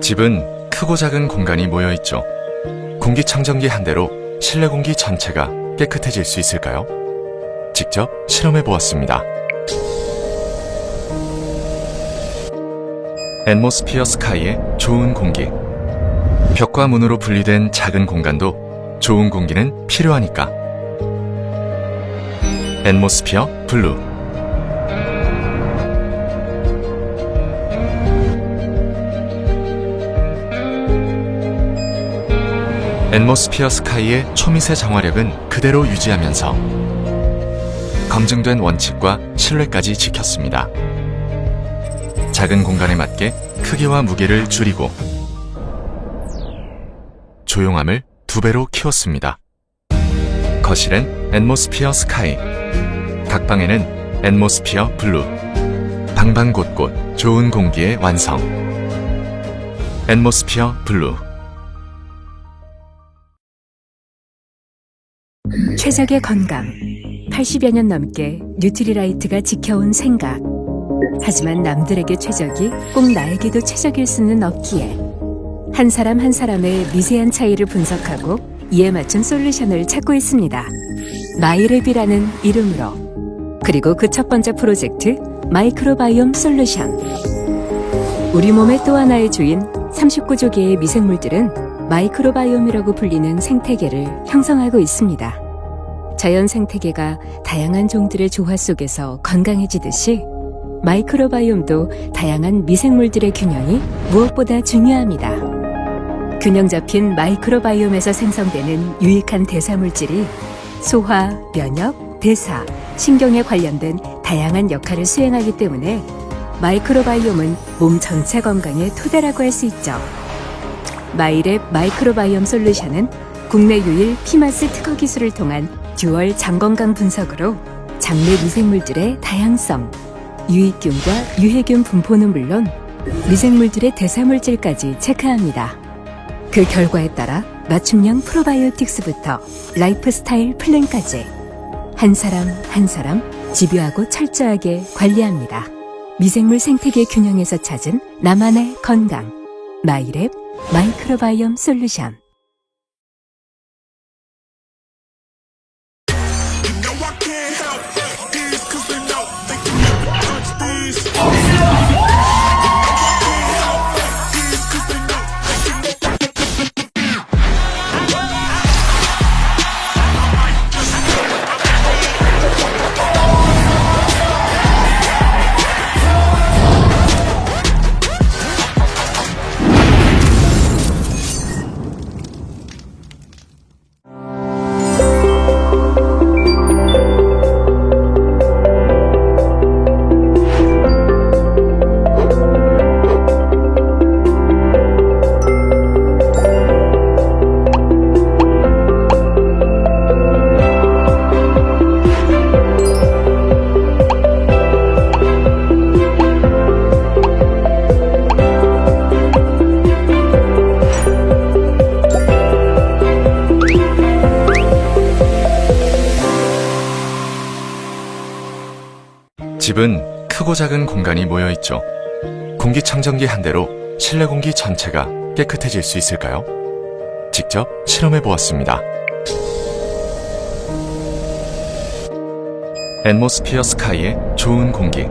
집은 크고 작은 공간이 모여 있죠. 공기청정기 한 대로 실내 공기 전체가 깨끗해질 수 있을까요? 직접 실험해 보았습니다. 앰모스피어 스카이의 좋은 공기. 벽과 문으로 분리된 작은 공간도 좋은 공기는 필요하니까. 앰모스피어 블루. 앰모스피어 스카이의 초미세 정화력은 그대로 유지하면서 검증된 원칙과 신뢰까지 지켰습니다. 작은 공간에 맞게 크기와 무게를 줄이고 조용함을 2배로 키웠습니다. 거실엔 앰모스피어 스카이, 각 방에는 앰모스피어 블루, 방방 곳곳 좋은 공기의 완성. 앰모스피어 블루. 최적의 건강. 80여 년 넘게 뉴트리라이트가 지켜온 생각. 하지만 남들에게 최적이 꼭 나에게도 최적일 수는 없기에 한 사람 한 사람의 미세한 차이를 분석하고 이에 맞춘 솔루션을 찾고 있습니다. 마이랩이라는 이름으로. 그리고 그 첫 번째 프로젝트 마이크로바이옴 솔루션. 우리 몸의 또 하나의 주인 39조 개의 미생물들은 마이크로바이옴이라고 불리는 생태계를 형성하고 있습니다. 자연 생태계가 다양한 종들의 조화 속에서 건강해지듯이 마이크로바이옴도 다양한 미생물들의 균형이 무엇보다 중요합니다. 균형 잡힌 마이크로바이옴에서 생성되는 유익한 대사물질이 소화, 면역, 대사, 신경에 관련된 다양한 역할을 수행하기 때문에 마이크로바이옴은 몸 전체 건강의 토대라고 할 수 있죠. 마이랩 마이크로바이옴 솔루션은 국내 유일 피마스 특허 기술을 통한 듀얼 장건강 분석으로 장내 미생물들의 다양성, 유익균과 유해균 분포는 물론 미생물들의 대사물질까지 체크합니다. 그 결과에 따라 맞춤형 프로바이오틱스부터 라이프스타일 플랜까지 한 사람 한 사람 집요하고 철저하게 관리합니다. 미생물 생태계 균형에서 찾은 나만의 건강. 마이랩 마이크로바이옴 솔루션. 집은 크고 작은 공간이 모여 있죠. 공기청정기 한 대로 실내 공기 전체가 깨끗해질 수 있을까요? 직접 실험해 보았습니다. 앰모스피어 스카이의 좋은 공기.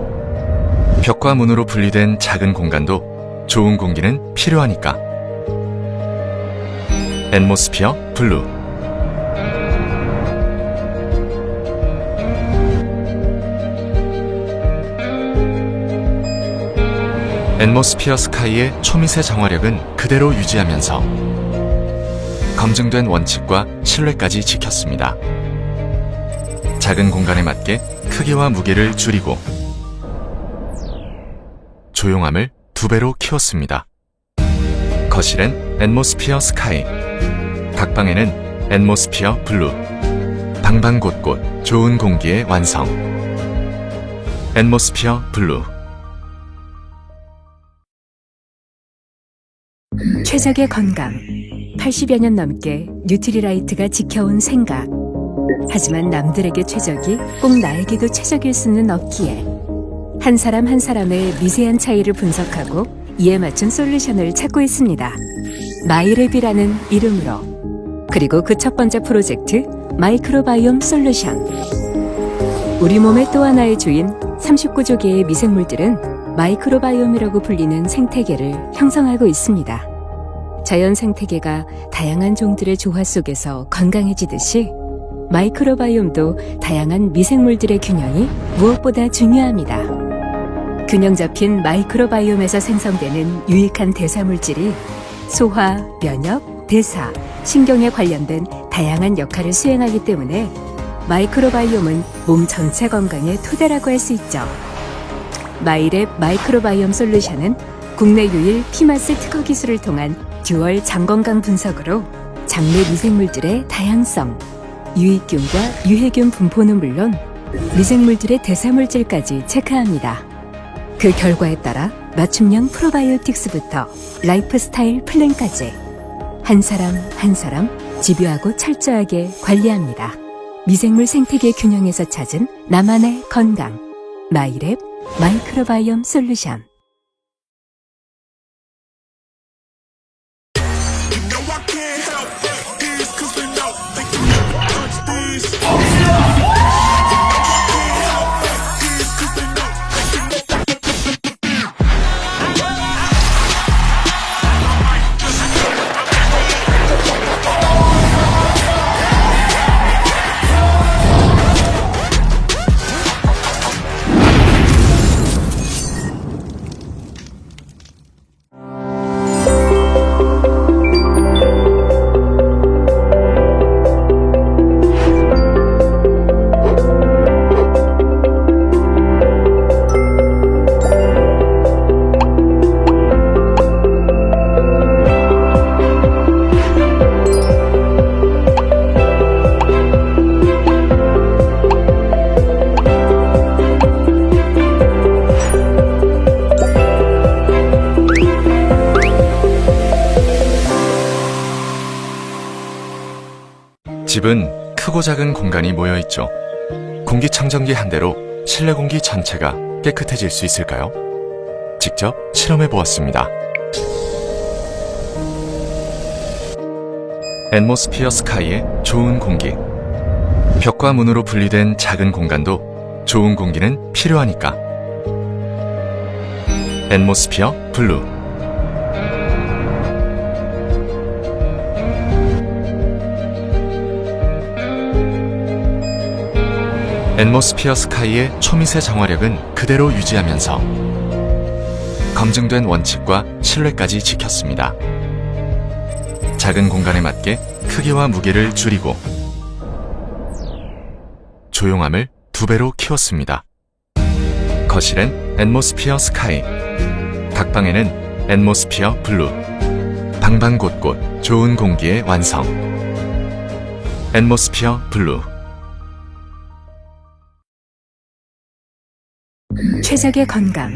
벽과 문으로 분리된 작은 공간도 좋은 공기는 필요하니까. 앰모스피어 블루. 앰모스피어 스카이의 초미세 정화력은 그대로 유지하면서 검증된 원칙과 신뢰까지 지켰습니다. 작은 공간에 맞게 크기와 무게를 줄이고 조용함을 2배로 키웠습니다. 거실엔 앰모스피어 스카이, 각 방에는 앰모스피어 블루, 방방 곳곳 좋은 공기의 완성. 앰모스피어 블루. 최적의 건강. 80여 년 넘게 뉴트리라이트가 지켜온 생각. 하지만 남들에게 최적이 꼭 나에게도 최적일 수는 없기에 한 사람 한 사람의 미세한 차이를 분석하고 이에 맞춘 솔루션을 찾고 있습니다. 마이랩이라는 이름으로. 그리고 그 첫 번째 프로젝트 마이크로바이옴 솔루션. 우리 몸의 또 하나의 주인 39조 개의 미생물들은 마이크로바이옴이라고 불리는 생태계를 형성하고 있습니다. 자연 생태계가 다양한 종들의 조화 속에서 건강해지듯이 마이크로바이옴도 다양한 미생물들의 균형이 무엇보다 중요합니다. 균형 잡힌 마이크로바이옴에서 생성되는 유익한 대사물질이 소화, 면역, 대사, 신경에 관련된 다양한 역할을 수행하기 때문에 마이크로바이옴은 몸 전체 건강의 토대라고 할 수 있죠. 마이랩 마이크로바이옴 솔루션은 국내 유일 피마스 특허 기술을 통한 듀얼 장건강 분석으로 장내 미생물들의 다양성, 유익균과 유해균 분포는 물론 미생물들의 대사물질까지 체크합니다. 그 결과에 따라 맞춤형 프로바이오틱스부터 라이프스타일 플랜까지 한 사람 한 사람 집요하고 철저하게 관리합니다. 미생물 생태계 균형에서 찾은 나만의 건강. 마이랩 마이크로바이옴 솔루션. 집은 크고 작은 공간이 모여 있죠. 공기청정기 한 대로 실내 공기 전체가 깨끗해질 수 있을까요? 직접 실험해 보았습니다. 앰모스피어 스카이의 좋은 공기. 벽과 문으로 분리된 작은 공간도 좋은 공기는 필요하니까. 앰모스피어 블루. 앰모스피어 스카이의 초미세 정화력은 그대로 유지하면서 검증된 원칙과 신뢰까지 지켰습니다. 작은 공간에 맞게 크기와 무게를 줄이고 조용함을 2배로 키웠습니다. 거실엔 앰모스피어 스카이, 각 방에는 앰모스피어 블루, 방방 곳곳 좋은 공기의 완성. 앰모스피어 블루. 최적의 건강.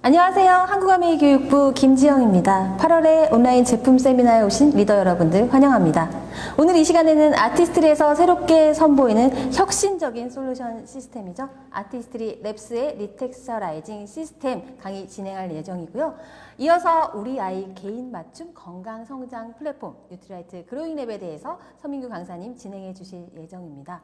안녕하세요. 한국어미교육부 김지영입니다. 8월에 온라인 제품 세미나에 오신 리더 여러분들 환영합니다. 오늘 이 시간에는 아티스트리에서 새롭게 선보이는 혁신적인 솔루션 시스템이죠. 아티스트리 랩스의 리텍스처라이징 시스템 강의 진행할 예정이고요. 이어서 우리 아이 개인 맞춤 건강 성장 플랫폼 뉴트리라이트 그로잉랩에 대해서 서민규 강사님 진행해 주실 예정입니다.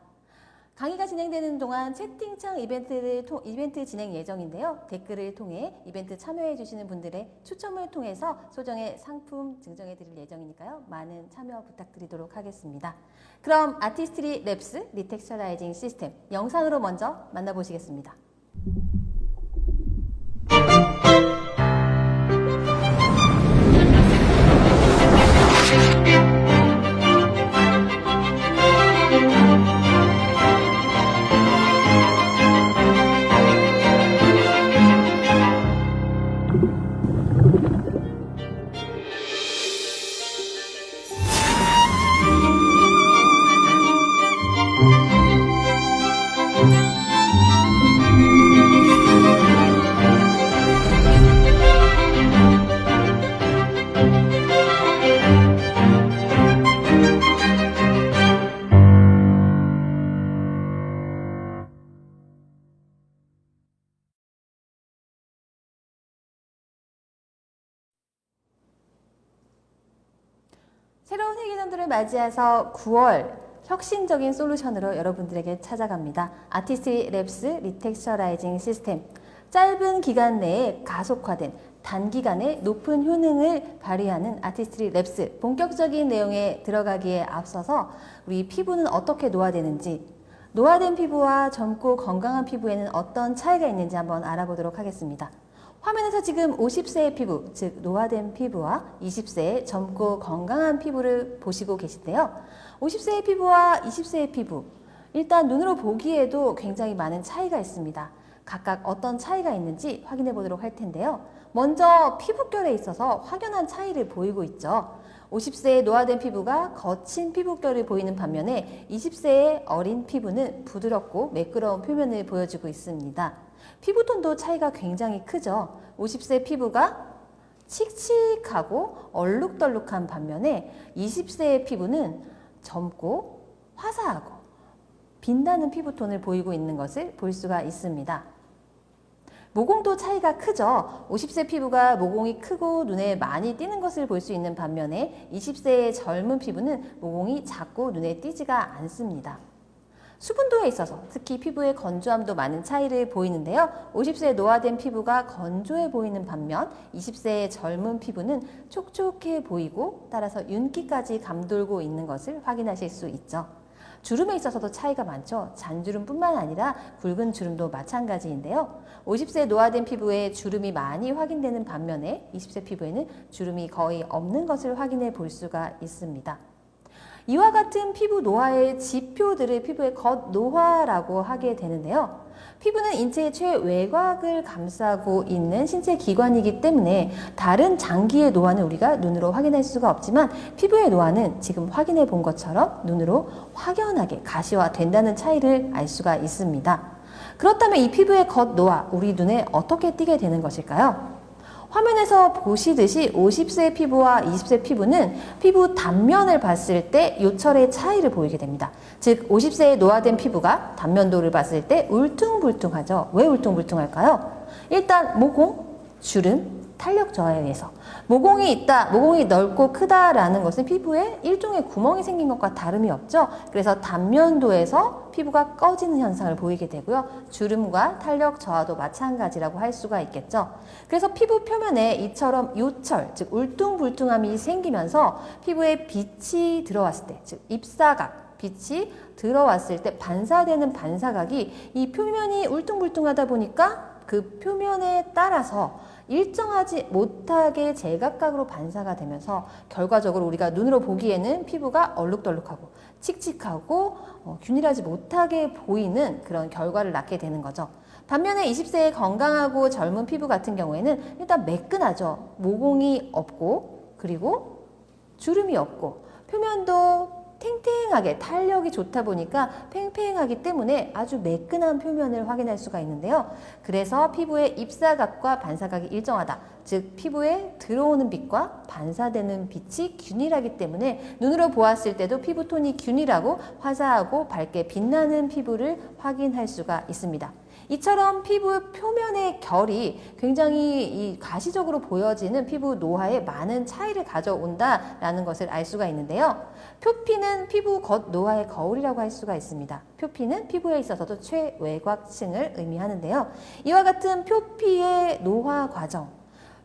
강의가 진행되는 동안 채팅창 이벤트 진행 예정인데요. 댓글을 통해 이벤트 참여해 주시는 분들의 추첨을 통해서 소정의 상품 증정해 드릴 예정이니까요. 많은 참여 부탁드리도록 하겠습니다. 그럼 아티스트리 랩스 리텍스처라이징 시스템 영상으로 먼저 만나보시겠습니다. 시즌2를 맞이해서 9월 혁신적인 솔루션으로 여러분들에게 찾아갑니다. 아티스트리 랩스 리텍스처라이징 시스템. 짧은 기간 내에 가속화된 단기간에 높은 효능을 발휘하는 아티스트리 랩스. 본격적인 내용에 들어가기에 앞서서 우리 피부는 어떻게 노화되는지, 노화된 피부와 젊고 건강한 피부에는 어떤 차이가 있는지 한번 알아보도록 하겠습니다. 화면에서 지금 50세의 피부, 즉 노화된 피부와 20세의 젊고 건강한 피부를 보시고 계신데요. 50세의 피부와 20세의 피부, 일단 눈으로 보기에도 굉장히 많은 차이가 있습니다. 각각 어떤 차이가 있는지 확인해 보도록 할 텐데요. 먼저 피부결에 있어서 확연한 차이를 보이고 있죠. 50세의 노화된 피부가 거친 피부결을 보이는 반면에 20세의 어린 피부는 부드럽고 매끄러운 표면을 보여주고 있습니다. 피부톤도 차이가 굉장히 크죠. 50세 피부가 칙칙하고 얼룩덜룩한 반면에 20세의 피부는 젊고 화사하고 빛나는 피부톤을 보이고 있는 것을 볼 수가 있습니다. 모공도 차이가 크죠. 50세 피부가 모공이 크고 눈에 많이 띄는 것을 볼 수 있는 반면에 20세의 젊은 피부는 모공이 작고 눈에 띄지가 않습니다. 수분도에 있어서 특히 피부의 건조함도 많은 차이를 보이는데요. 50세의 노화된 피부가 건조해 보이는 반면 20세의 젊은 피부는 촉촉해 보이고 따라서 윤기까지 감돌고 있는 것을 확인하실 수 있죠. 주름에 있어서도 차이가 많죠. 잔주름뿐만 아니라 굵은 주름도 마찬가지인데요. 50세 노화된 피부에 주름이 많이 확인되는 반면에 20세 피부에는 주름이 거의 없는 것을 확인해 볼 수가 있습니다. 이와 같은 피부 노화의 지표들을 피부의 겉노화라고 하게 되는데요. 피부는 인체의 최외곽을 감싸고 있는 신체 기관이기 때문에 다른 장기의 노화는 우리가 눈으로 확인할 수가 없지만 피부의 노화는 지금 확인해 본 것처럼 눈으로 확연하게 가시화된다는 차이를 알 수가 있습니다. 그렇다면 이 피부의 겉노화, 우리 눈에 어떻게 띄게 되는 것일까요? 화면에서 보시듯이 50세 피부와 20세 피부는 피부 단면을 봤을 때 요철의 차이를 보이게 됩니다. 즉 50세의 노화된 피부가 단면도를 봤을 때 울퉁불퉁하죠. 왜 울퉁불퉁할까요? 일단 모공, 주름, 탄력 저하에 의해서 모공이 있다, 모공이 넓고 크다라는 것은 피부에 일종의 구멍이 생긴 것과 다름이 없죠. 그래서 단면도에서 피부가 꺼지는 현상을 보이게 되고요. 주름과 탄력 저하도 마찬가지라고 할 수가 있겠죠. 그래서 피부 표면에 이처럼 요철, 즉 울퉁불퉁함이 생기면서 피부에 빛이 들어왔을 때, 즉 입사각, 빛이 들어왔을 때 반사되는 반사각이 이 표면이 울퉁불퉁하다 보니까 그 표면에 따라서 일정하지 못하게 제각각으로 반사가 되면서 결과적으로 우리가 눈으로 보기에는 피부가 얼룩덜룩하고 칙칙하고 균일하지 못하게 보이는 그런 결과를 낳게 되는 거죠. 반면에 20세의 건강하고 젊은 피부 같은 경우에는 일단 매끈하죠. 모공이 없고 그리고 주름이 없고 표면도 탱탱하게 탄력이 좋다 보니까 팽팽하기 때문에 아주 매끈한 표면을 확인할 수가 있는데요. 그래서 피부의 입사각과 반사각이 일정하다. 즉 피부에 들어오는 빛과 반사되는 빛이 균일하기 때문에 눈으로 보았을 때도 피부톤이 균일하고 화사하고 밝게 빛나는 피부를 확인할 수가 있습니다. 이처럼 피부 표면의 결이 굉장히 가시적으로 보여지는 피부 노화에 많은 차이를 가져온다라는 것을 알 수가 있는데요. 표피는 피부 겉 노화의 거울이라고 할 수가 있습니다. 표피는 피부에 있어서도 최외곽층을 의미하는데요. 이와 같은 표피의 노화 과정,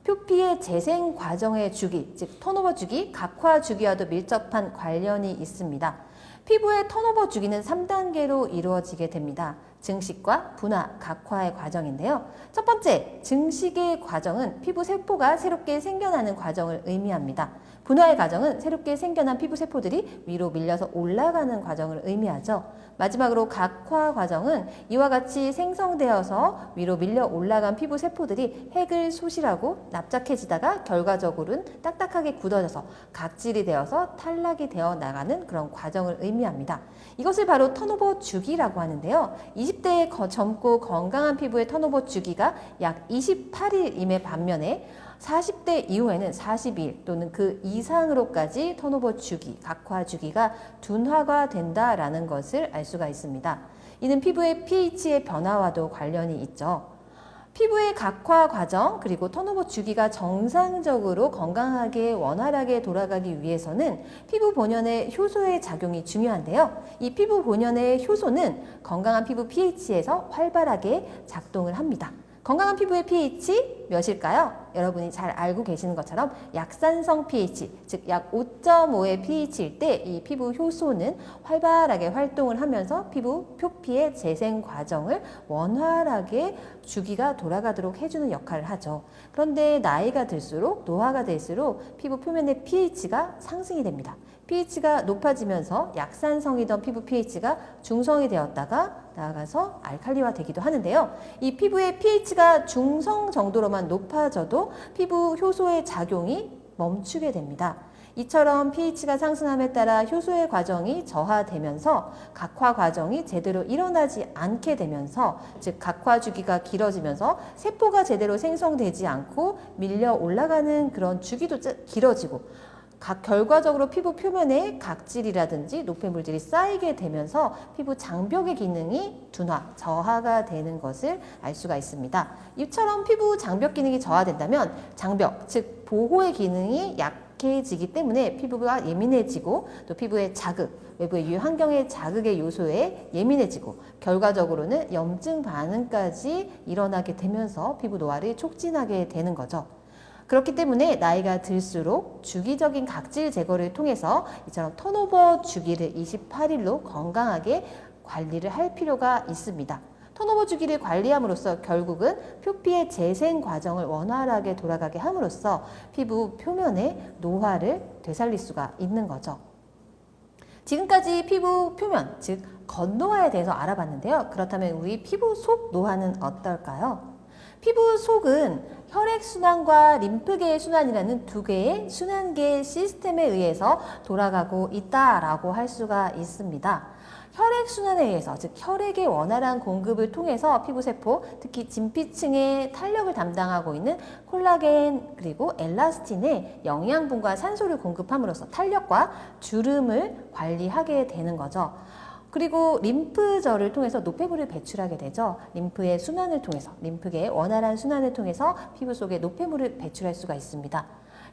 표피의 재생 과정의 주기, 즉 턴오버 주기, 각화 주기와도 밀접한 관련이 있습니다. 피부의 턴오버 주기는 3단계로 이루어지게 됩니다. 증식과 분화, 각화의 과정인데요. 첫 번째, 증식의 과정은 피부 세포가 새롭게 생겨나는 과정을 의미합니다. 분화의 과정은 새롭게 생겨난 피부 세포들이 위로 밀려서 올라가는 과정을 의미하죠. 마지막으로 각화 과정은 이와 같이 생성되어서 위로 밀려 올라간 피부 세포들이 핵을 소실하고 납작해지다가 결과적으로는 딱딱하게 굳어져서 각질이 되어서 탈락이 되어 나가는 그런 과정을 의미합니다. 이것을 바로 턴오버 주기라고 하는데요. 20대의 젊고 건강한 피부의 턴오버 주기가 약 28일임의 반면에 40대 이후에는 42일 또는 그 이상으로까지 턴오버 주기, 각화 주기가 둔화가 된다라는 것을 알 수가 있습니다. 이는 피부의 pH의 변화와도 관련이 있죠. 피부의 각화 과정 그리고 턴오버 주기가 정상적으로 건강하게 원활하게 돌아가기 위해서는 피부 본연의 효소의 작용이 중요한데요. 이 피부 본연의 효소는 건강한 피부 pH에서 활발하게 작동을 합니다. 건강한 피부의 pH 몇일까요? 여러분이 잘 알고 계시는 것처럼 약산성 pH, 즉 약 5.5의 pH일 때 이 피부 효소는 활발하게 활동을 하면서 피부 표피의 재생 과정을 원활하게 주기가 돌아가도록 해주는 역할을 하죠. 그런데 나이가 들수록, 노화가 될수록 피부 표면의 pH가 상승이 됩니다. pH가 높아지면서 약산성이던 피부 pH가 중성이 되었다가 나아가서 알칼리화 되기도 하는데요. 이 피부의 pH가 중성 정도로만 높아져도 피부 효소의 작용이 멈추게 됩니다. 이처럼 pH가 상승함에 따라 효소의 과정이 저하되면서 각화 과정이 제대로 일어나지 않게 되면서, 즉 각화 주기가 길어지면서 세포가 제대로 생성되지 않고 밀려 올라가는 그런 주기도 길어지고, 결과적으로 피부 표면에 각질이라든지 노폐물들이 쌓이게 되면서 피부 장벽의 기능이 둔화, 저하가 되는 것을 알 수가 있습니다. 이처럼 피부 장벽 기능이 저하된다면 장벽, 즉 보호의 기능이 약해지기 때문에 피부가 예민해지고 또 피부의 자극, 외부의 유환경의 자극의 요소에 예민해지고 결과적으로는 염증 반응까지 일어나게 되면서 피부 노화를 촉진하게 되는 거죠. 그렇기 때문에 나이가 들수록 주기적인 각질 제거를 통해서 이처럼 턴오버 주기를 28일로 건강하게 관리를 할 필요가 있습니다. 턴오버 주기를 관리함으로써 결국은 표피의 재생 과정을 원활하게 돌아가게 함으로써 피부 표면의 노화를 되살릴 수가 있는 거죠. 지금까지 피부 표면, 즉 겉노화에 대해서 알아봤는데요. 그렇다면 우리 피부 속 노화는 어떨까요? 피부 속은 혈액순환과 림프계의 순환이라는 두 개의 순환계 시스템에 의해서 돌아가고 있다라고 할 수가 있습니다. 혈액순환에 의해서, 즉 혈액의 원활한 공급을 통해서 피부세포, 특히 진피층의 탄력을 담당하고 있는 콜라겐 그리고 엘라스틴의 영양분과 산소를 공급함으로써 탄력과 주름을 관리하게 되는 거죠. 그리고 림프절을 통해서 노폐물을 배출하게 되죠. 림프의 순환을 통해서, 림프계의 원활한 순환을 통해서 피부 속에 노폐물을 배출할 수가 있습니다.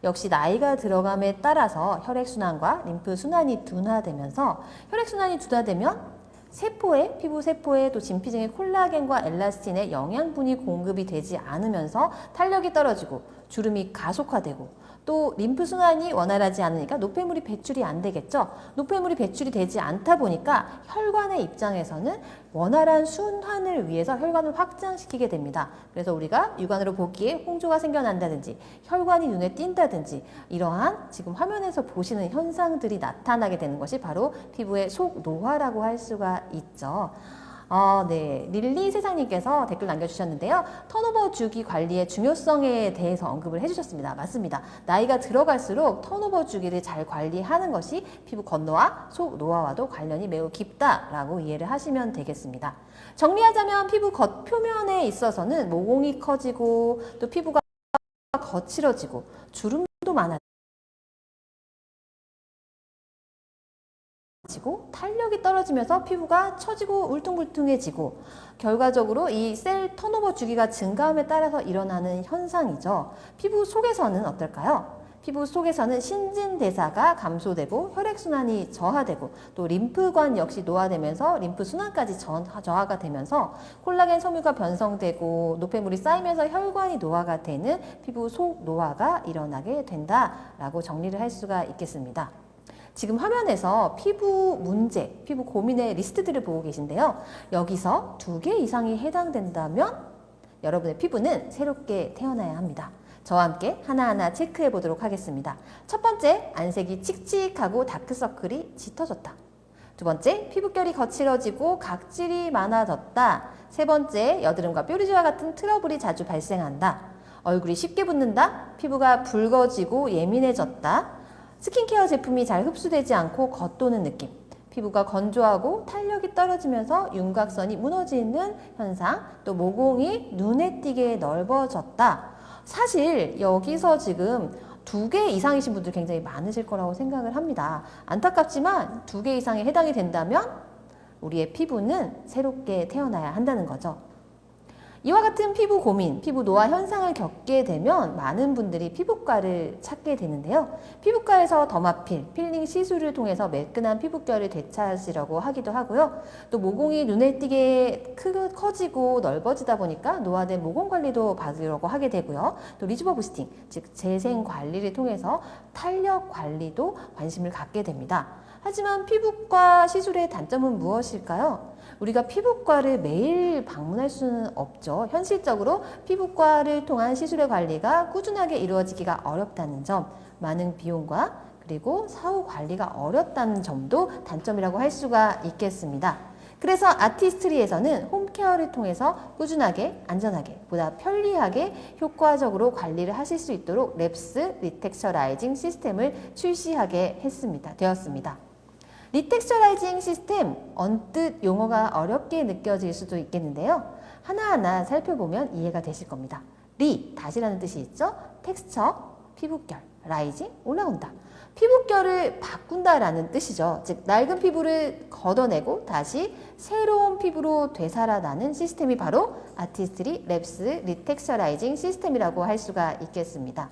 역시 나이가 들어감에 따라서 혈액순환과 림프순환이 둔화되면서, 혈액순환이 둔화되면 세포에, 피부 세포에 또 진피층의 콜라겐과 엘라스틴의 영양분이 공급이 되지 않으면서 탄력이 떨어지고 주름이 가속화되고, 또 림프순환이 원활하지 않으니까 노폐물이 배출이 안 되겠죠. 노폐물이 배출이 되지 않다 보니까 혈관의 입장에서는 원활한 순환을 위해서 혈관을 확장시키게 됩니다. 그래서 우리가 육안으로 보기에 홍조가 생겨난다든지 혈관이 눈에 띈다든지 이러한 지금 화면에서 보시는 현상들이 나타나게 되는 것이 바로 피부의 속노화라고 할 수가 있죠. 네. 릴리 세상님께서 댓글 남겨주셨는데요. 턴오버 주기 관리의 중요성에 대해서 언급을 해주셨습니다. 맞습니다. 나이가 들어갈수록 턴오버 주기를 잘 관리하는 것이 피부 겉노화, 속노화와도 관련이 매우 깊다라고 이해를 하시면 되겠습니다. 정리하자면 피부 겉표면에 있어서는 모공이 커지고 또 피부가 거칠어지고 주름도 많아지고 탄력이 떨어지면서 피부가 처지고 울퉁불퉁해지고, 결과적으로 이 셀 턴오버 주기가 증가함에 따라서 일어나는 현상이죠. 피부 속에서는 어떨까요? 피부 속에서는 신진대사가 감소되고 혈액순환이 저하되고 또 림프관 역시 노화되면서 림프순환까지 저하가 되면서 콜라겐 섬유가 변성되고 노폐물이 쌓이면서 혈관이 노화가 되는 피부 속 노화가 일어나게 된다라고 정리를 할 수가 있겠습니다. 지금 화면에서 피부 문제, 피부 고민의 리스트들을 보고 계신데요. 여기서 2개 이상이 해당된다면 여러분의 피부는 새롭게 태어나야 합니다. 저와 함께 하나하나 체크해 보도록 하겠습니다. 첫 번째, 안색이 칙칙하고 다크서클이 짙어졌다. 두 번째, 피부결이 거칠어지고 각질이 많아졌다. 세 번째, 여드름과 뾰루지와 같은 트러블이 자주 발생한다. 얼굴이 쉽게 붓는다. 피부가 붉어지고 예민해졌다. 스킨케어 제품이 잘 흡수되지 않고 겉도는 느낌, 피부가 건조하고 탄력이 떨어지면서 윤곽선이 무너지는 현상, 또 모공이 눈에 띄게 넓어졌다. 사실 여기서 지금 2개 이상이신 분들 굉장히 많으실 거라고 생각을 합니다. 안타깝지만 2개 이상에 해당이 된다면 우리의 피부는 새롭게 태어나야 한다는 거죠. 이와 같은 피부 고민, 피부 노화 현상을 겪게 되면 많은 분들이 피부과를 찾게 되는데요. 피부과에서 더마필, 필링 시술을 통해서 매끈한 피부결을 되찾으려고 하기도 하고요. 또 모공이 눈에 띄게 커지고 넓어지다 보니까 노화된 모공 관리도 받으려고 하게 되고요. 또 리주버 부스팅, 즉 재생 관리를 통해서 탄력 관리도 관심을 갖게 됩니다. 하지만 피부과 시술의 단점은 무엇일까요? 우리가 피부과를 매일 방문할 수는 없죠. 현실적으로 피부과를 통한 시술의 관리가 꾸준하게 이루어지기가 어렵다는 점, 많은 비용과 그리고 사후 관리가 어렵다는 점도 단점이라고 할 수가 있겠습니다. 그래서 아티스트리에서는 홈케어를 통해서 꾸준하게, 안전하게, 보다 편리하게 효과적으로 관리를 하실 수 있도록 랩스 리텍스처라이징 시스템을 출시하게 되었습니다. 리텍스처라이징 시스템, 언뜻 용어가 어렵게 느껴질 수도 있겠는데요. 하나하나 살펴보면 이해가 되실 겁니다. 다시라는 뜻이 있죠. 텍스처, 피부결, 라이징, 올라온다. 피부결을 바꾼다라는 뜻이죠. 즉 낡은 피부를 걷어내고 다시 새로운 피부로 되살아나는 시스템이 바로 아티스트리 랩스 리텍스처라이징 시스템이라고 할 수가 있겠습니다.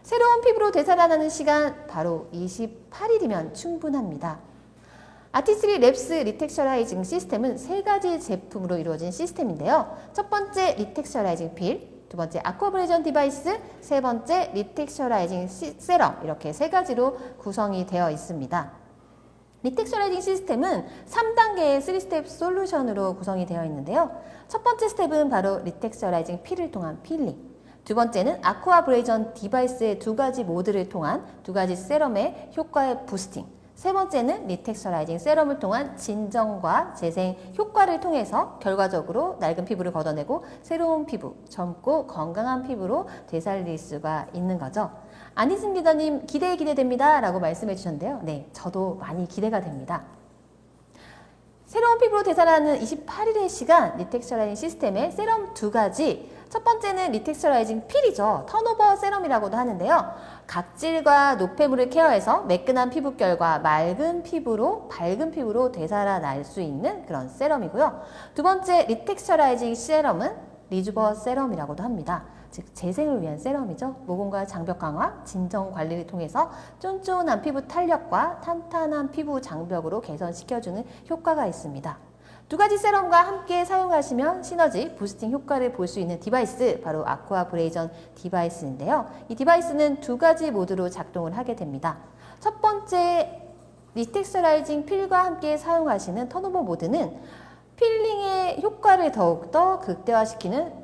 새로운 피부로 되살아나는 시간 바로 28일이면 충분합니다. 아티스트리 랩스 리텍스처라이징 시스템은 3가지 제품으로 이루어진 시스템인데요. 첫 번째 리텍스처라이징 필, 두 번째 아쿠아브레이전 디바이스, 세 번째 리텍스처라이징 세럼, 이렇게 3가지로 구성이 되어 있습니다. 리텍스처라이징 시스템은 3단계의 3스텝 솔루션으로 구성이 되어 있는데요. 첫 번째 스텝은 바로 리텍스처라이징 필을 통한 필링, 두 번째는 아쿠아브레이전 디바이스의 2가지 모드를 통한 2가지 세럼의 효과의 부스팅, 세 번째는 리텍스처라이징 세럼을 통한 진정과 재생 효과를 통해서 결과적으로 낡은 피부를 걷어내고 새로운 피부, 젊고 건강한 피부로 되살릴 수가 있는 거죠. 안희승 리더님 기대됩니다 라고 말씀해 주셨는데요. 네, 저도 많이 기대가 됩니다. 새로운 피부로 되살아나는 28일의 시간, 리텍스처라이징 시스템의 세럼 2가지. 첫 번째는 리텍스처라이징 필이죠. 턴오버 세럼이라고도 하는데요. 각질과 노폐물을 케어해서 매끈한 피부결과 맑은 피부로, 밝은 피부로 되살아날 수 있는 그런 세럼이고요. 두 번째 리텍스처라이징 세럼은 리주버 세럼이라고도 합니다. 즉 재생을 위한 세럼이죠. 모공과 장벽 강화, 진정 관리를 통해서 쫀쫀한 피부 탄력과 탄탄한 피부 장벽으로 개선시켜주는 효과가 있습니다. 2가지 세럼과 함께 사용하시면 시너지 부스팅 효과를 볼 수 있는 디바이스, 바로 아쿠아브레이전 디바이스인데요. 이 디바이스는 2가지 모드로 작동을 하게 됩니다. 첫 번째 리텍스처라이징 필과 함께 사용하시는 턴오버 모드는 필링의 효과를 더욱더 극대화시키는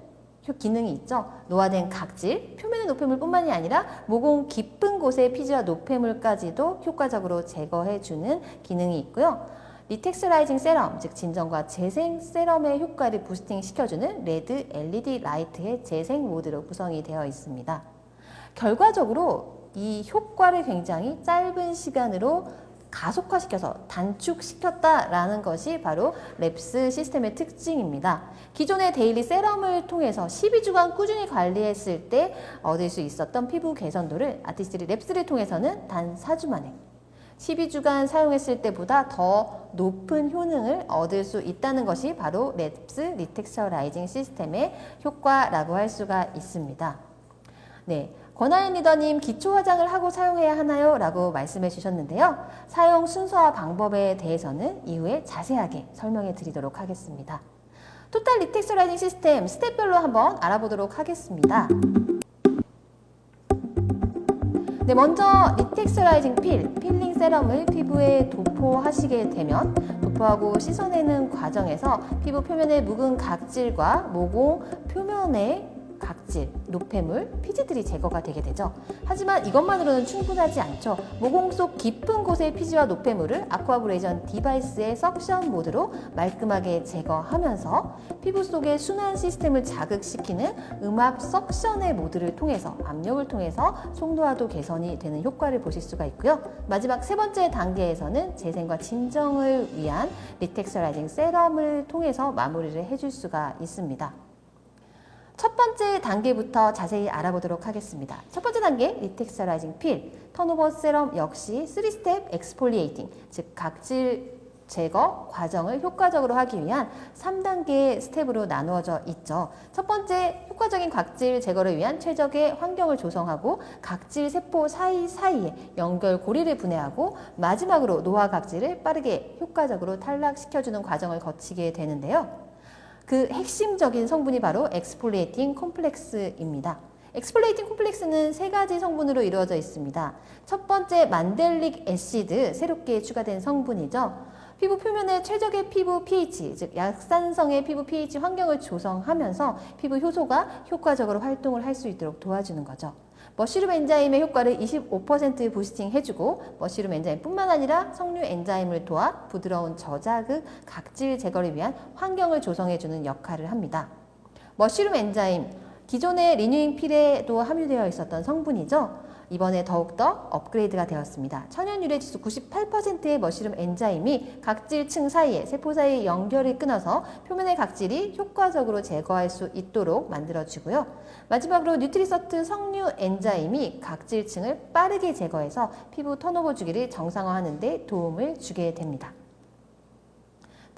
기능이 있죠. 노화된 각질, 표면의 노폐물 뿐만이 아니라 모공 깊은 곳의 피지와 노폐물까지도 효과적으로 제거해주는 기능이 있고요. 리텍스처라이징 세럼, 즉 진정과 재생 세럼의 효과를 부스팅 시켜주는 레드 LED 라이트의 재생 모드로 구성이 되어 있습니다. 결과적으로 이 효과를 굉장히 짧은 시간으로 가속화시켜서 단축시켰다라는 것이 바로 랩스 시스템의 특징입니다. 기존의 데일리 세럼을 통해서 12주간 꾸준히 관리했을 때 얻을 수 있었던 피부 개선도를 아티스트리 랩스를 통해서는 단 4주 만에 12주간 사용했을 때보다 더 높은 효능을 얻을 수 있다는 것이 바로 랩스 리텍스처라이징 시스템의 효과라고 할 수가 있습니다. 네, 권하연 리더님 기초 화장을 하고 사용해야 하나요? 라고 말씀해 주셨는데요. 사용 순서와 방법에 대해서는 이후에 자세하게 설명해 드리도록 하겠습니다. 토탈 리텍스처라이징 시스템 스텝별로 한번 알아보도록 하겠습니다. 네, 먼저 리텍스처라이징 필링 세럼을 피부에 도포하시게 되면 도포하고 씻어내는 과정에서 피부 표면의 묵은 각질과 모공 표면의 각질, 노폐물, 피지들이 제거가 되게 되죠. 하지만 이것만으로는 충분하지 않죠. 모공 속 깊은 곳의 피지와 노폐물을 아쿠아브레이전 디바이스의 석션 모드로 말끔하게 제거하면서 피부 속의 순환 시스템을 자극시키는 음압 석션의 모드를 통해서 압력을 통해서 속노화도 개선이 되는 효과를 보실 수가 있고요. 마지막 세 번째 단계에서는 재생과 진정을 위한 리텍스처라이징 세럼을 통해서 마무리를 해줄 수가 있습니다. 첫 번째 단계부터 자세히 알아보도록 하겠습니다. 첫 번째 단계 리텍스처라이징 필, 턴오버 세럼 역시 3스텝 엑스폴리에이팅, 즉 각질 제거 과정을 효과적으로 하기 위한 3단계의 스텝으로 나누어져 있죠. 첫 번째, 효과적인 각질 제거를 위한 최적의 환경을 조성하고 각질 세포 사이사이에 연결 고리를 분해하고 마지막으로 노화 각질을 빠르게 효과적으로 탈락시켜주는 과정을 거치게 되는데요. 그 핵심적인 성분이 바로 엑스폴리에이팅 콤플렉스입니다. 엑스폴리에이팅 콤플렉스는 3가지 성분으로 이루어져 있습니다. 첫 번째, 만델릭 애시드, 새롭게 추가된 성분이죠. 피부 표면에 최적의 피부 pH, 즉 약산성의 피부 pH 환경을 조성하면서 피부 효소가 효과적으로 활동을 할 수 있도록 도와주는 거죠. 머쉬룸 엔자임의 효과를 25% 부스팅 해주고 머쉬룸 엔자임뿐만 아니라 석류 엔자임을 도와 부드러운 저자극 각질 제거를 위한 환경을 조성해주는 역할을 합니다. 머쉬룸 엔자임, 기존의 리뉴잉 필에도 함유되어 있었던 성분이죠. 이번에 더욱더 업그레이드가 되었습니다. 천연 유래 지수 98%의 머쉬룸 엔자임이 각질층 사이에 세포 사이의 연결을 끊어서 표면의 각질이 효과적으로 제거할 수 있도록 만들어주고요. 마지막으로 뉴트리서트 석류 엔자임이 각질층을 빠르게 제거해서 피부 턴오버 주기를 정상화하는 데 도움을 주게 됩니다.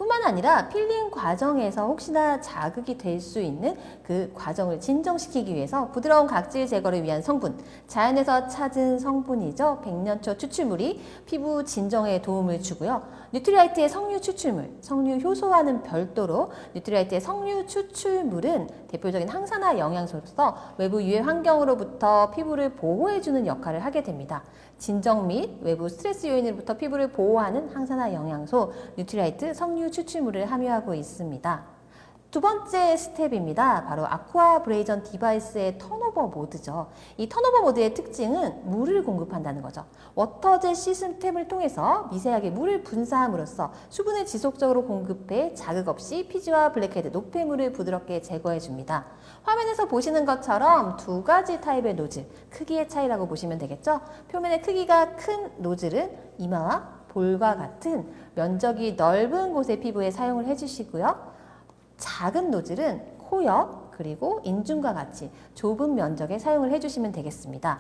뿐만 아니라 필링 과정에서 혹시나 자극이 될 수 있는 그 과정을 진정시키기 위해서 부드러운 각질 제거를 위한 성분, 자연에서 찾은 성분이죠. 백년초 추출물이 피부 진정에 도움을 주고요. 뉴트리라이트의 석류 추출물, 석류 효소와는 별도로 뉴트리라이트의 석류 추출물은 대표적인 항산화 영양소로서 외부 유해 환경으로부터 피부를 보호해주는 역할을 하게 됩니다. 진정 및 외부 스트레스 요인으로부터 피부를 보호하는 항산화 영양소 뉴트리라이트 석류 추출물을 함유하고 있습니다. 두 번째 스텝입니다. 바로 아쿠아브레이전 디바이스의 턴오버 모드죠. 이 턴오버 모드의 특징은 물을 공급한다는 거죠. 워터젯 시스템을 통해서 미세하게 물을 분사함으로써 수분을 지속적으로 공급해 자극 없이 피지와 블랙헤드, 노폐물을 부드럽게 제거해 줍니다. 화면에서 보시는 것처럼 2가지 타입의 노즐, 크기의 차이라고 보시면 되겠죠. 표면의 크기가 큰 노즐은 이마와 볼과 같은 면적이 넓은 곳의 피부에 사용을 해주시고요. 작은 노즐은 코 옆 그리고 인중과 같이 좁은 면적에 사용을 해주시면 되겠습니다.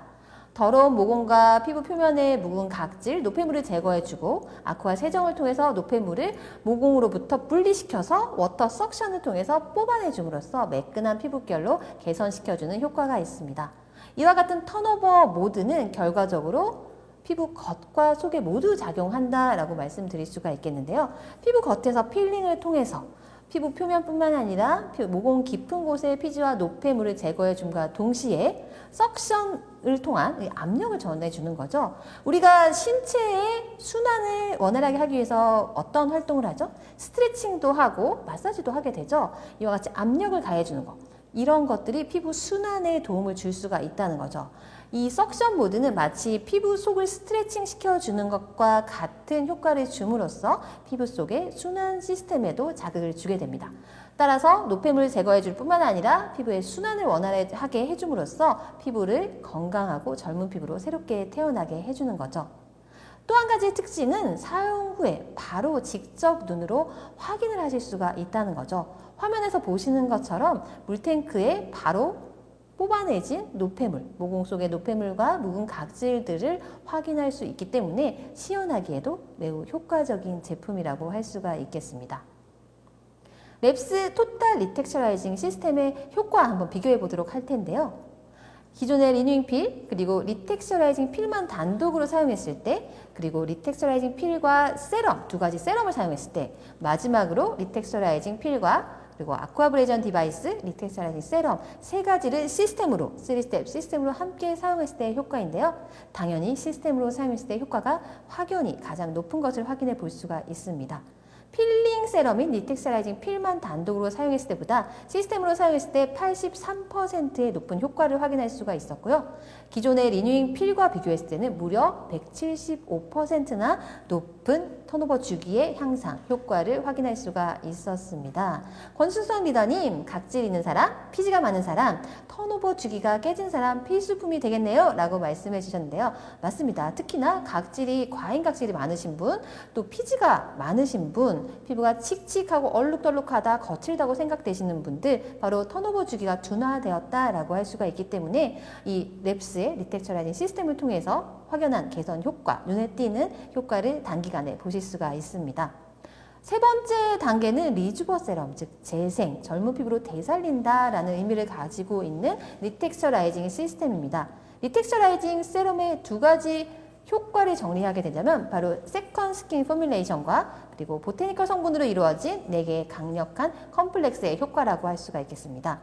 더러운 모공과 피부 표면의 묵은 각질, 노폐물을 제거해주고 아쿠아 세정을 통해서 노폐물을 모공으로부터 분리시켜서 워터 석션을 통해서 뽑아내줌으로써 매끈한 피부결로 개선시켜주는 효과가 있습니다. 이와 같은 턴오버 모드는 결과적으로 피부 겉과 속에 모두 작용한다라고 말씀드릴 수가 있겠는데요. 피부 겉에서 필링을 통해서 피부 표면뿐만 아니라 모공 깊은 곳의 피지와 노폐물을 제거해 줌과 동시에 석션을 통한 압력을 전해주는 거죠. 우리가 신체의 순환을 원활하게 하기 위해서 어떤 활동을 하죠? 스트레칭도 하고 마사지도 하게 되죠. 이와 같이 압력을 가해주는 것. 이런 것들이 피부 순환에 도움을 줄 수가 있다는 거죠. 이 석션 모드는 마치 피부 속을 스트레칭 시켜주는 것과 같은 효과를 줌으로써 피부 속의 순환 시스템에도 자극을 주게 됩니다. 따라서 노폐물을 제거해 줄 뿐만 아니라 피부의 순환을 원활하게 해줌으로써 피부를 건강하고 젊은 피부로 새롭게 태어나게 해주는 거죠. 또 한 가지 특징은 사용 후에 바로 직접 눈으로 확인을 하실 수가 있다는 거죠. 화면에서 보시는 것처럼 물탱크에 바로 뽑아내진 노폐물, 모공 속의 노폐물과 묵은 각질들을 확인할 수 있기 때문에 시연하기에도 매우 효과적인 제품이라고 할 수가 있겠습니다. 랩스 토탈 리텍처라이징 시스템의 효과 한번 비교해 보도록 할 텐데요. 기존의 리뉴잉 필, 그리고 리텍처라이징 필만 단독으로 사용했을 때, 그리고 리텍처라이징 필과 세럼, 2가지 세럼을 사용했을 때, 마지막으로 리텍처라이징 필과 그리고 아쿠아브레이전 디바이스, 리텍처라이징 세럼 3가지를 시스템으로, 3스텝 시스템으로 함께 사용했을 때의 효과인데요. 당연히 시스템으로 사용했을 때 효과가 확연히 가장 높은 것을 확인해 볼 수가 있습니다. 필링 세럼인 리텍처라이징 필만 단독으로 사용했을 때보다 시스템으로 사용했을 때 83%의 높은 효과를 확인할 수가 있었고요. 기존의 리뉴잉 필과 비교했을 때는 무려 175%나 높은 턴오버 주기의 향상 효과를 확인할 수가 있었습니다. 권순성 리더님, 각질 있는 사람, 피지가 많은 사람, 턴오버 주기가 깨진 사람 필수품이 되겠네요 라고 말씀해 주셨는데요. 맞습니다. 특히나 각질이, 과잉 각질이 많으신 분, 또 피지가 많으신 분, 피부가 칙칙하고 얼룩덜룩하다, 거칠다고 생각되시는 분들, 바로 턴오버 주기가 둔화되었다라고 할 수가 있기 때문에 이 랩스의 리텍처라이징 시스템을 통해서 확연한 개선 효과, 눈에 띄는 효과를 단기간에 보실 수가 있습니다. 세 번째 단계는 리주버 세럼, 즉 재생, 젊은 피부로 되살린다라는 의미를 가지고 있는 리텍스처라이징 시스템입니다. 리텍스처라이징 세럼의 두 가지 효과를 정리하게 되자면 바로 세컨 스킨 포뮬레이션과 그리고 보테니컬 성분으로 이루어진 4개의 강력한 컴플렉스의 효과라고 할 수가 있겠습니다.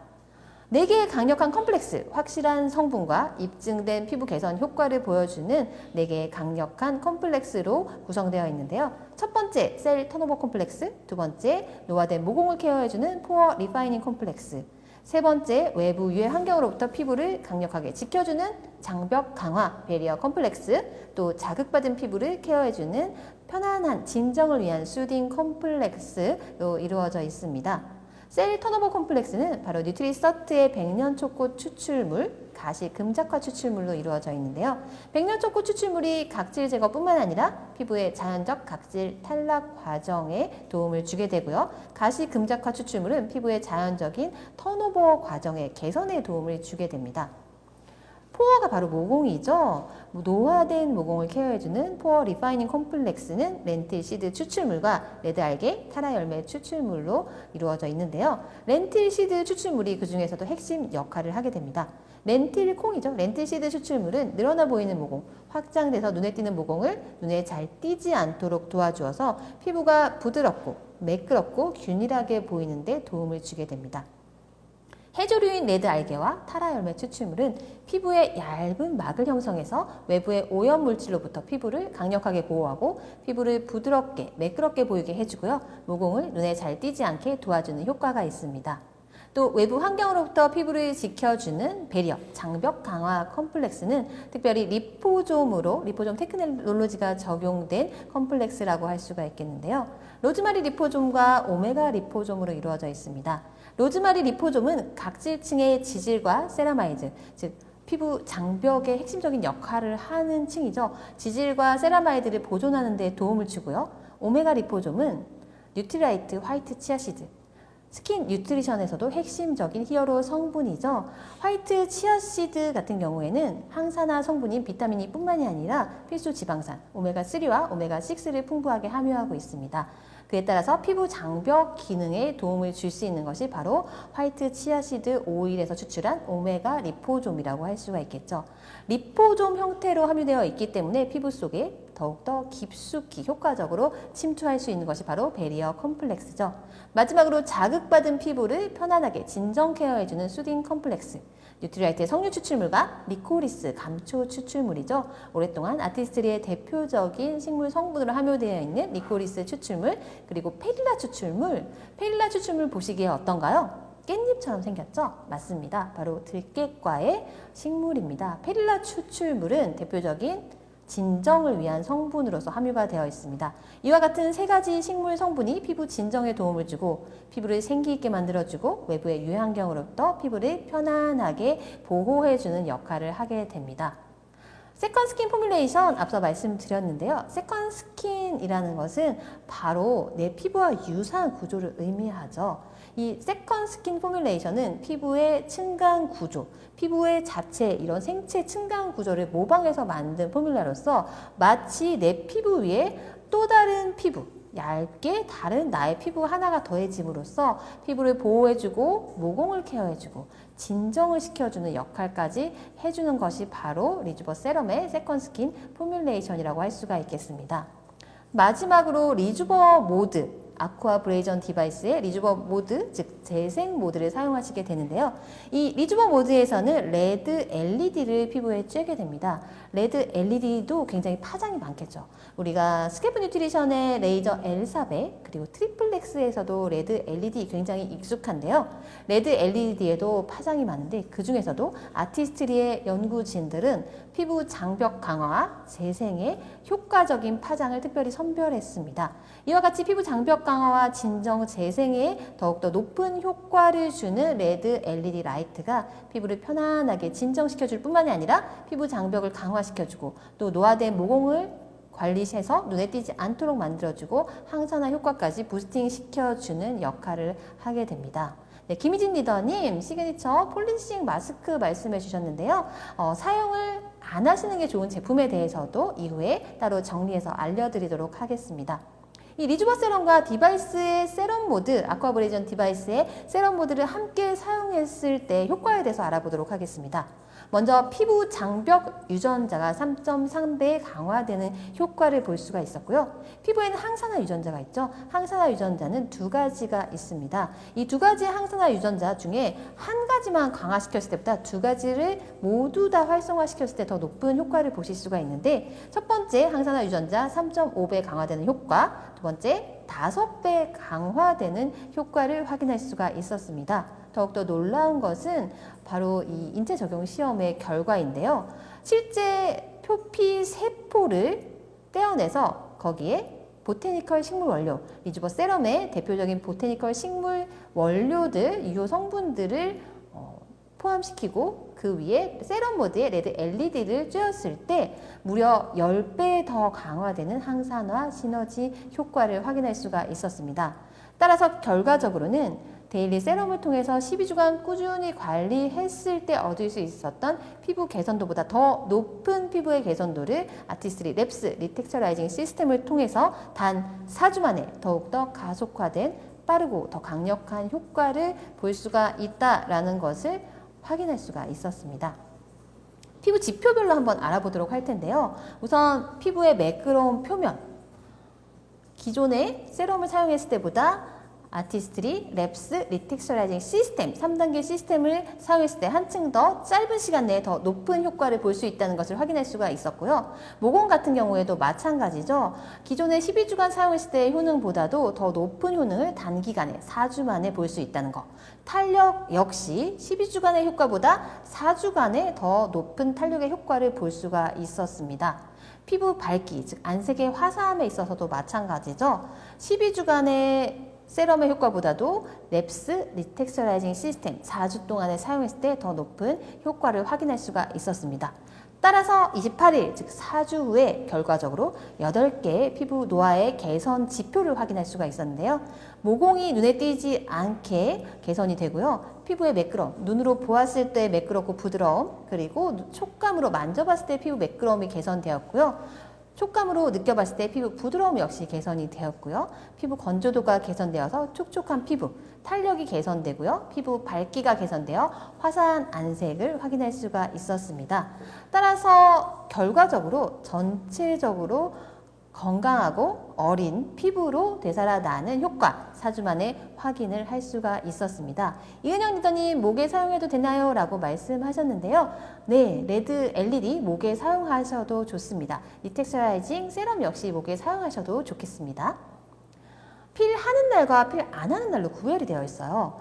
4개의 강력한 컴플렉스, 확실한 성분과 입증된 피부 개선 효과를 보여주는 4개의 강력한 컴플렉스로 구성되어 있는데요. 첫 번째, 셀 턴오버 컴플렉스, 두 번째, 노화된 모공을 케어해주는 포어 리파이닝 컴플렉스, 세 번째, 외부 유해 환경으로부터 피부를 강력하게 지켜주는 장벽 강화 베리어 컴플렉스, 또 자극받은 피부를 케어해주는 편안한 진정을 위한 수딩 컴플렉스로 이루어져 있습니다. 셀 턴오버 컴플렉스는 바로 뉴트리서트의 백년초꽃 추출물, 가시 금작화 추출물로 이루어져 있는데요. 백년초꽃 추출물이 각질 제거뿐만 아니라 피부의 자연적 각질 탈락 과정에 도움을 주게 되고요. 가시 금작화 추출물은 피부의 자연적인 턴오버 과정의 개선에 도움을 주게 됩니다. 포어가 바로 모공이죠. 노화된 모공을 케어해주는 포어 리파이닝 컴플렉스는 렌틸 시드 추출물과 레드 알게, 타라 열매 추출물로 이루어져 있는데요. 렌틸 시드 추출물이 그 중에서도 핵심 역할을 하게 됩니다. 렌틸 콩이죠. 렌틸 시드 추출물은 늘어나 보이는 모공, 확장돼서 눈에 띄는 모공을 눈에 잘 띄지 않도록 도와주어서 피부가 부드럽고 매끄럽고 균일하게 보이는 데 도움을 주게 됩니다. 해조류인 레드 알게와 타라 열매 추출물은 피부에 얇은 막을 형성해서 외부의 오염 물질로부터 피부를 강력하게 보호하고 피부를 부드럽게 매끄럽게 보이게 해주고요. 모공을 눈에 잘 띄지 않게 도와주는 효과가 있습니다. 또 외부 환경으로부터 피부를 지켜주는 베리어, 장벽 강화 컴플렉스는 특별히 리포좀 테크놀로지가 적용된 컴플렉스라고 할 수가 있겠는데요. 로즈마리 리포좀과 오메가 리포좀으로 이루어져 있습니다. 로즈마리 리포좀은 각질층의 지질과 세라마이드, 즉 피부 장벽의 핵심적인 역할을 하는 층이죠. 지질과 세라마이드를 보존하는 데 도움을 주고요. 오메가 리포좀은 뉴트리라이트 화이트 치아시드, 스킨 뉴트리션에서도 핵심적인 히어로 성분이죠. 화이트 치아시드 같은 경우에는 항산화 성분인 비타민이 뿐만이 아니라 필수 지방산 오메가3와 오메가6를 풍부하게 함유하고 있습니다. 그에 따라서 피부 장벽 기능에 도움을 줄 수 있는 것이 바로 화이트 치아시드 오일에서 추출한 오메가 리포좀이라고 할 수가 있겠죠. 리포좀 형태로 함유되어 있기 때문에 피부 속에 더욱더 깊숙이 효과적으로 침투할 수 있는 것이 바로 베리어 컴플렉스죠. 마지막으로 자극받은 피부를 편안하게 진정 케어해주는 수딩 컴플렉스. 뉴트리라이트의 석류 추출물과 리코리스 감초 추출물이죠. 오랫동안 아티스트리의 대표적인 식물 성분으로 함유되어 있는 리코리스 추출물, 그리고 페릴라 추출물. 페릴라 추출물 보시기에 어떤가요? 깻잎처럼 생겼죠? 맞습니다. 바로 들깨과의 식물입니다. 페릴라 추출물은 대표적인 진정을 위한 성분으로서 함유가 되어 있습니다. 이와 같은 3가지 식물 성분이 피부 진정에 도움을 주고 피부를 생기 있게 만들어주고 외부의 유해 환경으로부터 피부를 편안하게 보호해주는 역할을 하게 됩니다. 세컨 스킨 포뮬레이션 앞서 말씀드렸는데요. 세컨 스킨이라는 것은 바로 내 피부와 유사한 구조를 의미하죠. 이 세컨 스킨 포뮬레이션은 피부의 층간 구조, 피부의 자체 이런 생체 층간 구조를 모방해서 만든 포뮬라로서 마치 내 피부 위에 또 다른 피부, 얇게 다른 나의 피부 하나가 더해짐으로써 피부를 보호해주고 모공을 케어해주고 진정을 시켜주는 역할까지 해주는 것이 바로 리주버 세럼의 세컨 스킨 포뮬레이션이라고 할 수가 있겠습니다. 마지막으로 리주버 모드, 아쿠아 브레이전 디바이스의 리주버 모드, 즉 재생 모드를 사용하시게 되는데요. 이 리주버 모드에서는 레드 LED를 피부에 쬐게 됩니다. 레드 LED도 굉장히 파장이 많겠죠. 우리가 스케프 뉴트리션의 레이저 L400 그리고 트리플렉스에서도 레드 LED 굉장히 익숙한데요. 레드 LED에도 파장이 많은데 그 중에서도 아티스트리의 연구진들은 피부 장벽 강화와 재생에 효과적인 파장을 특별히 선별했습니다. 이와 같이 피부 장벽 강화와 진정 재생에 더욱더 높은 효과를 주는 레드 LED 라이트가 피부를 편안하게 진정시켜줄 뿐만이 아니라 피부 장벽을 강화시켜주고 또 노화된 모공을 관리해서 눈에 띄지 않도록 만들어주고 항산화 효과까지 부스팅 시켜주는 역할을 하게 됩니다. 네, 김희진 리더님 시그니처 폴리싱 마스크 말씀해 주셨는데요. 사용을 안 하시는 게 좋은 제품에 대해서도 이후에 따로 정리해서 알려드리도록 하겠습니다. 이 리주버 세럼과 디바이스의 세럼 모드, 아쿠아브레이전 디바이스의 세럼 모드를 함께 사용했을 때 효과에 대해서 알아보도록 하겠습니다. 먼저 피부 장벽 유전자가 3.3배 강화되는 효과를 볼 수가 있었고요. 피부에는 항산화 유전자가 있죠. 항산화 유전자는 두 가지가 있습니다. 이 두 가지의 항산화 유전자 중에 한 가지만 강화시켰을 때보다 두 가지를 모두 다 활성화시켰을 때 더 높은 효과를 보실 수가 있는데, 첫 번째 항산화 유전자 3.5배 강화되는 효과, 두 번째 5배 강화되는 효과를 확인할 수가 있었습니다. 더욱더 놀라운 것은 바로 이 인체 적용 시험의 결과인데요. 실제 표피 세포를 떼어내서 거기에 보테니컬 식물 원료, 리주버 세럼의 대표적인 보테니컬 식물 원료들, 유효 성분들을 포함시키고 그 위에 세럼 모드에 레드 LED를 쬐었을 때 무려 10배 더 강화되는 항산화 시너지 효과를 확인할 수가 있었습니다. 따라서 결과적으로는 데일리 세럼을 통해서 12주간 꾸준히 관리했을 때 얻을 수 있었던 피부 개선도보다 더 높은 피부의 개선도를 아티스트리 랩스 리텍스처라이징 시스템을 통해서 단 4주 만에 더욱더 가속화된 빠르고 더 강력한 효과를 볼 수가 있다라는 것을 확인할 수가 있었습니다. 피부 지표별로 한번 알아보도록 할 텐데요. 우선 피부의 매끄러운 표면, 기존의 세럼을 사용했을 때보다 아티스트리 랩스 리텍스처라이징 시스템 3단계 시스템을 사용했을 때 한층 더 짧은 시간 내에 더 높은 효과를 볼 수 있다는 것을 확인할 수가 있었고요. 모공 같은 경우에도 마찬가지죠. 기존의 12주간 사용했을 때의 효능보다도 더 높은 효능을 단기간에 4주 만에 볼 수 있다는 것. 탄력 역시 12주간의 효과보다 4주간에 더 높은 탄력의 효과를 볼 수가 있었습니다. 피부 밝기, 즉 안색의 화사함에 있어서도 마찬가지죠. 12주간의 세럼의 효과보다도 랩스 리텍스처라이징 시스템 4주 동안에 사용했을 때 더 높은 효과를 확인할 수가 있었습니다. 따라서 28일, 즉 4주 후에 결과적으로 8개의 피부 노화의 개선 지표를 확인할 수가 있었는데요. 모공이 눈에 띄지 않게 개선이 되고요. 피부의 매끄러움, 눈으로 보았을 때 매끄럽고 부드러움, 그리고 촉감으로 만져봤을 때 피부 매끄러움이 개선되었고요. 촉감으로 느껴봤을 때 피부 부드러움 역시 개선이 되었고요. 피부 건조도가 개선되어서 촉촉한 피부, 탄력이 개선되고요. 피부 밝기가 개선되어 화사한 안색을 확인할 수가 있었습니다. 따라서 결과적으로 전체적으로 건강하고 어린 피부로 되살아나는 효과 4주 만에 확인을 할 수가 있었습니다. 이은영 리더님, 목에 사용해도 되나요? 라고 말씀하셨는데요. 네, 레드 LED 목에 사용하셔도 좋습니다. 리텍스처라이징 세럼 역시 목에 사용하셔도 좋겠습니다. 필 하는 날과 필 안 하는 날로 구별이 되어 있어요.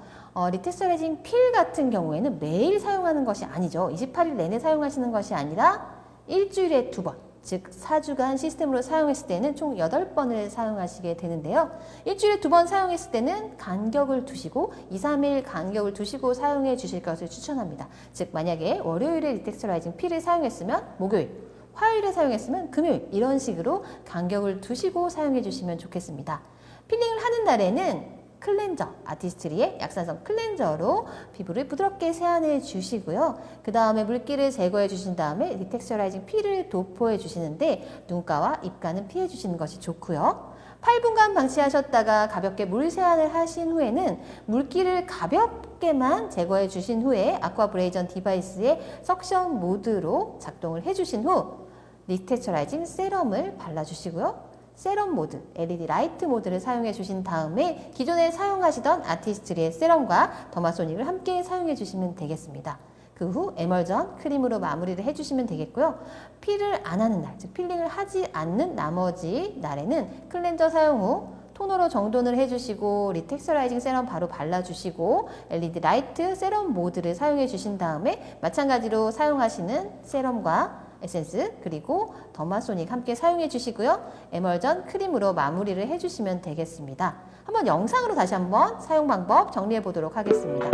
리텍스처라이징 필 같은 경우에는 매일 사용하는 것이 아니죠. 28일 내내 사용하시는 것이 아니라 일주일에 2번, 즉 4주간 시스템으로 사용했을 때는 총 8번을 사용하시게 되는데요. 일주일에 2번 사용했을 때는 간격을 두시고 2, 3일 간격을 두시고 사용해 주실 것을 추천합니다. 즉 만약에 월요일에 리텍스처라이징 필을 사용했으면 목요일, 화요일에 사용했으면 금요일, 이런 식으로 간격을 두시고 사용해 주시면 좋겠습니다. 필링을 하는 날에는 클렌저, 아티스트리의 약산성 클렌저로 피부를 부드럽게 세안해 주시고요. 그 다음에 물기를 제거해 주신 다음에 리텍스처라이징 필을 도포해 주시는데 눈가와 입가는 피해 주시는 것이 좋고요. 8분간 방치하셨다가 가볍게 물 세안을 하신 후에는 물기를 가볍게만 제거해 주신 후에 아쿠아브레이전 디바이스의 석션 모드로 작동을 해 주신 후 리텍스처라이징 세럼을 발라주시고요. 세럼 모드, LED 라이트 모드를 사용해 주신 다음에 기존에 사용하시던 아티스트리의 세럼과 더마소닉을 함께 사용해 주시면 되겠습니다. 그 후 에멀전 크림으로 마무리를 해주시면 되겠고요. 필을 안 하는 날, 즉 필링을 하지 않는 나머지 날에는 클렌저 사용 후 토너로 정돈을 해주시고 리텍스처라이징 세럼 바로 발라주시고 LED 라이트 세럼 모드를 사용해 주신 다음에 마찬가지로 사용하시는 세럼과 에센스 그리고 더마소닉 함께 사용해 주시고요. 에멀전 크림으로 마무리를 해주시면 되겠습니다. 한번 영상으로 다시 한번 사용 방법 정리해 보도록 하겠습니다.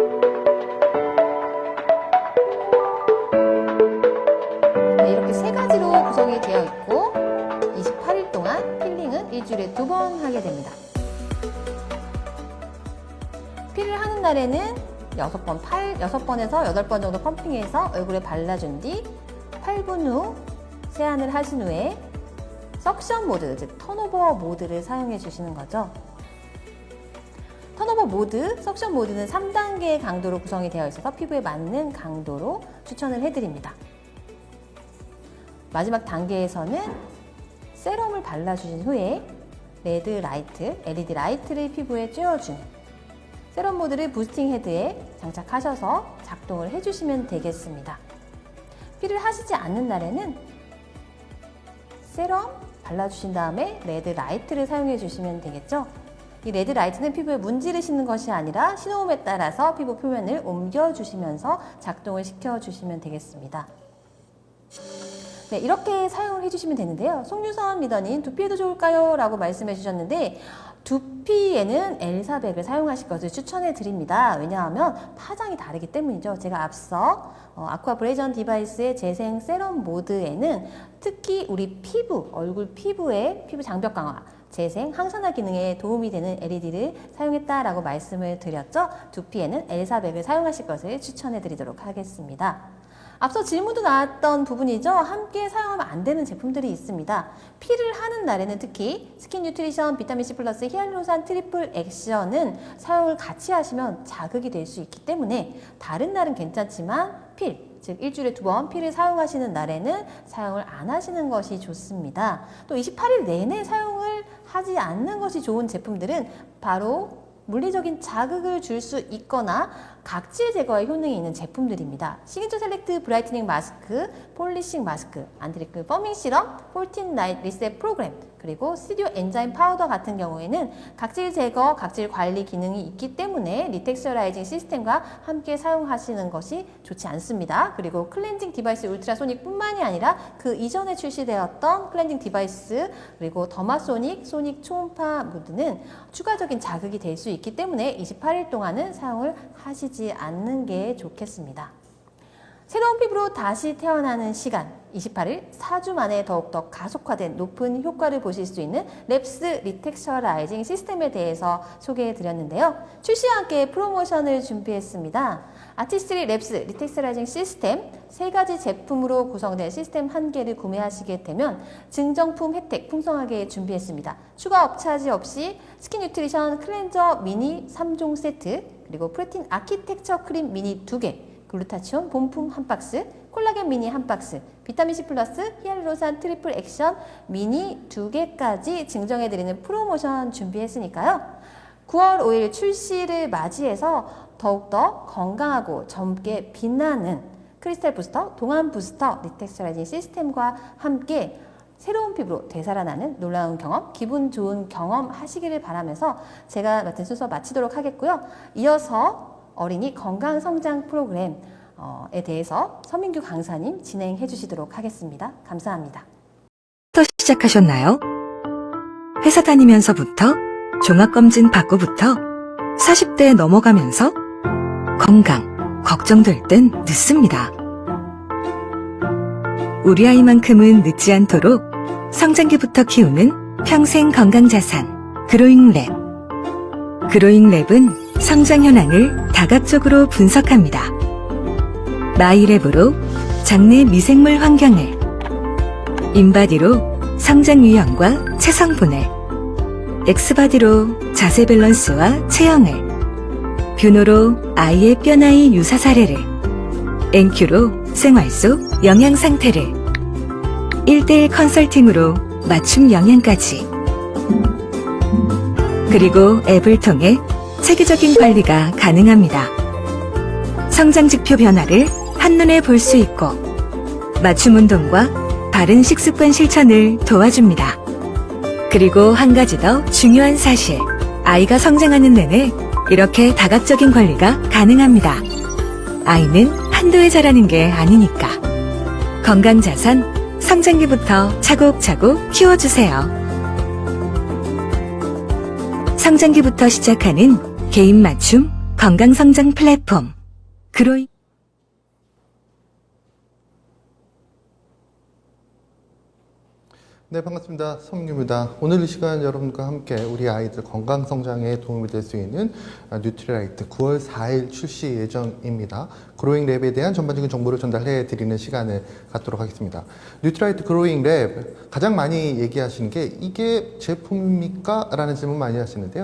네, 이렇게 세 가지로 구성이 되어 있고 28일 동안 필링은 일주일에 2번 하게 됩니다. 필을 하는 날에는 6번에서 8번 정도 펌핑해서 얼굴에 발라준 뒤 8분 후 세안을 하신 후에 석션 모드, 즉 턴오버 모드를 사용해 주시는 거죠. 턴오버 모드, 석션 모드는 3단계의 강도로 구성이 되어 있어서 피부에 맞는 강도로 추천을 해드립니다. 마지막 단계에서는 세럼을 발라주신 후에 레드 라이트, LED 라이트를 피부에 쬐어주는 세럼 모드를 부스팅 헤드에 장착하셔서 작동을 해주시면 되겠습니다. 필을 하시지 않는 날에는 세럼 발라주신 다음에 레드 라이트를 사용해 주시면 되겠죠. 이 레드 라이트는 피부에 문지를 싣는 것이 아니라 신호음에 따라서 피부 표면을 옮겨주시면서 작동을 시켜주시면 되겠습니다. 네, 이렇게 사용을 해주시면 되는데요. 송유선 리더님, 두피에도 좋을까요? 라고 말씀해 주셨는데 두피에는 L400을 사용하실 것을 추천해 드립니다. 왜냐하면 파장이 다르기 때문이죠. 제가 앞서 아쿠아 브레이전 디바이스의 재생 세럼 모드에는 특히 우리 피부, 얼굴 피부의 피부 장벽 강화, 재생, 항산화 기능에 도움이 되는 LED를 사용했다라고 말씀을 드렸죠. 두피에는 L400을 사용하실 것을 추천해 드리도록 하겠습니다. 앞서 질문도 나왔던 부분이죠. 함께 사용하면 안 되는 제품들이 있습니다. 필을 하는 날에는 특히 스킨 뉴트리션, 비타민C 플러스, 히알루론산 트리플 액션은 사용을 같이 하시면 자극이 될 수 있기 때문에 다른 날은 괜찮지만 필, 즉 일주일에 2번 필을 사용하시는 날에는 사용을 안 하시는 것이 좋습니다. 또 28일 내내 사용을 하지 않는 것이 좋은 제품들은 바로 물리적인 자극을 줄 수 있거나 각질 제거에 효능이 있는 제품들입니다. 시그니처 셀렉트 브라이트닝 마스크, 폴리싱 마스크, 안티리클 퍼밍 시럼, 14 나이트 리셋 프로그램, 그리고 스튜디오 엔자임 파우더 같은 경우에는 각질 제거, 각질 관리 기능이 있기 때문에 리텍스처라이징 시스템과 함께 사용하시는 것이 좋지 않습니다. 그리고 클렌징 디바이스 울트라소닉 뿐만이 아니라 그 이전에 출시되었던 클렌징 디바이스, 그리고 더마소닉, 소닉 초음파 모드는 추가적인 자극이 될 수 있기 때문에 28일 동안은 사용을 하시지 않는 게 좋겠습니다. 새로운 피부로 다시 태어나는 시간 28일 4주 만에 더욱더 가속화된 높은 효과를 보실 수 있는 랩스 리텍스처라이징 시스템에 대해서 소개해 드렸는데요. 출시와 함께 프로모션을 준비했습니다. 아티스트리 랩스 리텍스처라이징 시스템 3가지 제품으로 구성된 시스템 1개를 구매하시게 되면 증정품 혜택 풍성하게 준비했습니다. 추가 업차지 없이 스킨 뉴트리션 클렌저 미니 3종 세트, 그리고 프로틴 아키텍처 크림 미니 2개, 글루타치온 본품 1박스, 콜라겐 미니 1박스, 비타민C 플러스, 히알루론산 트리플 액션 미니 2개까지 증정해드리는 프로모션 준비했으니까요. 9월 5일 출시를 맞이해서 더욱더 건강하고 젊게 빛나는 크리스탈 부스터, 동안 부스터 리텍스처라이징 시스템과 함께 새로운 피부로 되살아나는 놀라운 경험, 기분 좋은 경험 하시기를 바라면서 제가 맡은 순서 마치도록 하겠고요. 이어서 어린이 건강 성장 프로그램에 대해서 서민규 강사님 진행해 주시도록 하겠습니다. 감사합니다. 부터 시작하셨나요? 회사 다니면서부터, 종합검진 받고부터, 40대 넘어가면서 건강, 걱정될 땐 늦습니다. 우리 아이만큼은 늦지 않도록 성장기부터 키우는 평생 건강자산, 그로잉랩. 그로잉랩은 성장 현황을 다각적으로 분석합니다. 마이랩으로 장내 미생물 환경을, 인바디로 성장 유형과 체성분을, 엑스바디로 자세 밸런스와 체형을, 뷰노로 아이의 뼈나이 유사 사례를, 엔큐로 생활 속 영양 상태를, 1대1 컨설팅으로 맞춤 영양까지, 그리고 앱을 통해 체계적인 관리가 가능합니다. 성장 지표 변화를 한눈에 볼 수 있고 맞춤 운동과 바른 식습관 실천을 도와줍니다. 그리고 한 가지 더 중요한 사실, 아이가 성장하는 내내 이렇게 다각적인 관리가 가능합니다. 아이는 한두 해 자라는 게 아니니까. 건강자산, 성장기부터 차곡차곡 키워주세요. 성장기부터 시작하는 개인 맞춤 건강성장 플랫폼 그로잉. 네, 반갑습니다. 서민규입니다. 오늘 이 시간 여러분과 함께 우리 아이들 건강 성장에 도움이 될 수 있는 뉴트리라이트 9월 4일 출시 예정입니다. 그로잉 랩에 대한 전반적인 정보를 전달해 드리는 시간을 갖도록 하겠습니다. 뉴트리라이트 그로잉 랩 가장 많이 얘기하시는 게 이게 제품입니까? 라는 질문 많이 하시는데요.